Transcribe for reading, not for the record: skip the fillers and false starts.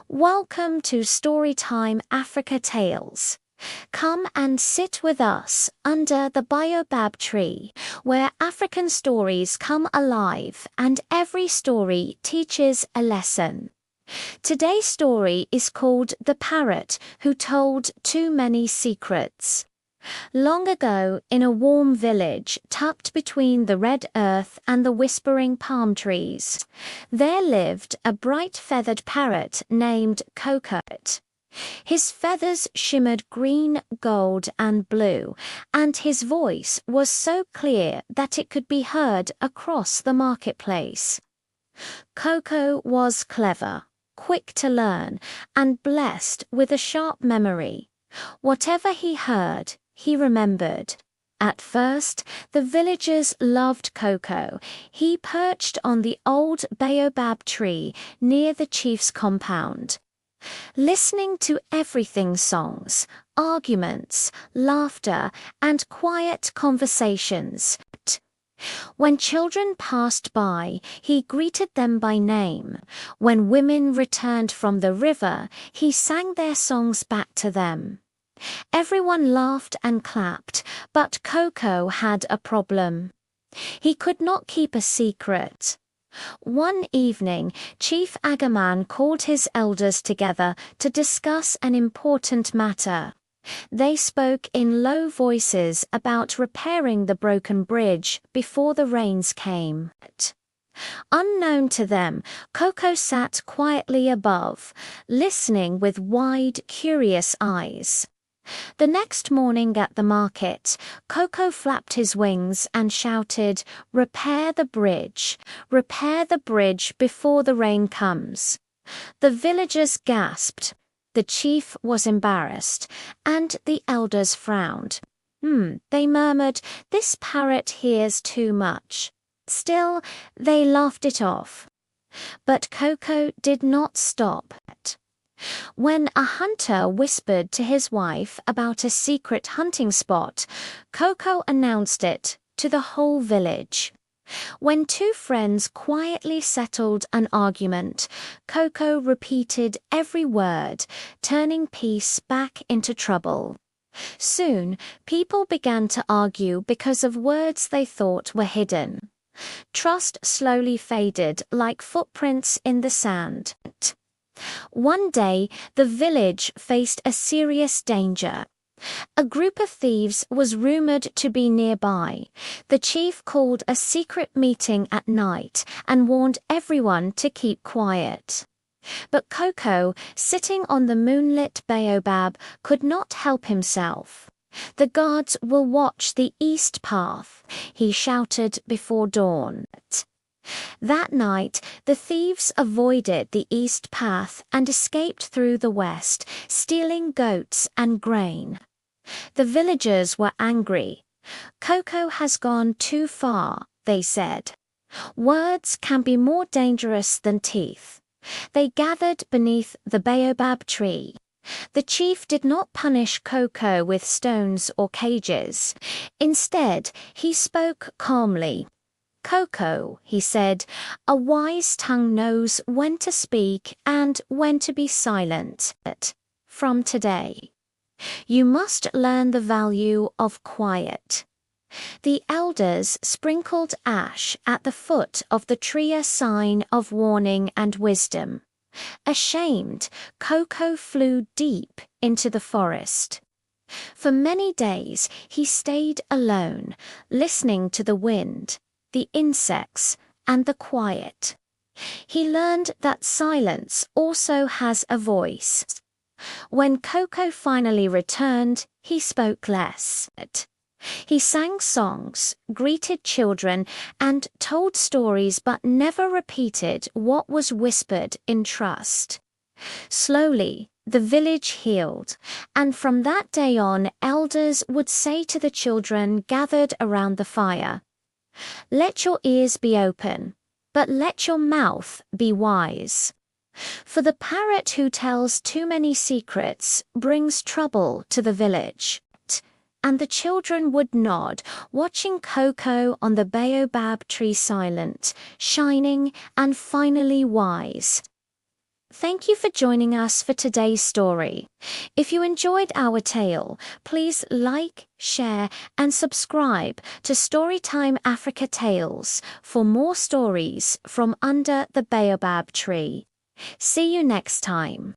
Welcome to Storytime Africa Tales. Come and sit with us under the baobab tree, where African stories come alive and every story teaches a lesson. Today's story is called The Parrot Who Told Too Many Secrets. Long ago, in a warm village tucked between the red earth and the whispering palm trees, there lived a bright-feathered parrot named Coco. His feathers shimmered green, gold, and blue, and his voice was so clear that it could be heard across the marketplace. Coco was clever, quick to learn, and blessed with a sharp memory. Whatever he heard, he remembered. At first, the villagers loved Coco. He perched on the old baobab tree near the chief's compound, listening to everything: songs, arguments, laughter, and quiet conversations. When children passed by, he greeted them by name. When women returned from the river, he sang their songs back to them. Everyone laughed and clapped, but Coco had a problem. He could not keep a secret. One evening, Chief Agaman called his elders together to discuss an important matter. They spoke in low voices about repairing the broken bridge before the rains came. Unknown to them, Coco sat quietly above, listening with wide, curious eyes. The next morning at the market, Coco flapped his wings and shouted, "Repair the bridge! Repair the bridge before the rain comes!" The villagers gasped. The chief was embarrassed, and the elders frowned. They murmured, "This parrot hears too much." Still, they laughed it off. But Coco did not stop. When a hunter whispered to his wife about a secret hunting spot, Coco announced it to the whole village. When two friends quietly settled an argument, Coco repeated every word, turning peace back into trouble. Soon, people began to argue because of words they thought were hidden. Trust slowly faded like footprints in the sand. One day, the village faced a serious danger. A group of thieves was rumored to be nearby. The chief called a secret meeting at night and warned everyone to keep quiet. But Coco, sitting on the moonlit baobab, could not help himself. "The guards will watch the east path," he shouted before dawn. That night, the thieves avoided the east path and escaped through the west, stealing goats and grain. The villagers were angry. "Coco has gone too far," they said. "Words can be more dangerous than teeth." They gathered beneath the baobab tree. The chief did not punish Coco with stones or cages. Instead, he spoke calmly. "Coco," he said, "a wise tongue knows when to speak and when to be silent. From today, you must learn the value of quiet." The elders sprinkled ash at the foot of the tree, a sign of warning and wisdom. Ashamed, Coco flew deep into the forest. For many days, he stayed alone, listening to the wind, the insects, and the quiet. He learned that silence also has a voice. When Coco finally returned, he spoke less. He sang songs, greeted children, and told stories, but never repeated what was whispered in trust. Slowly, the village healed, and from that day on, elders would say to the children gathered around the fire, "Let your ears be open, but let your mouth be wise." For the parrot who tells too many secrets brings trouble to the village. And the children would nod, watching Coco on the baobab tree, silent, shining, and finally wise. Thank you for joining us for today's story. If you enjoyed our tale, please like, share, and subscribe to Storytime Africa Tales for more stories from under the baobab tree. See you next time.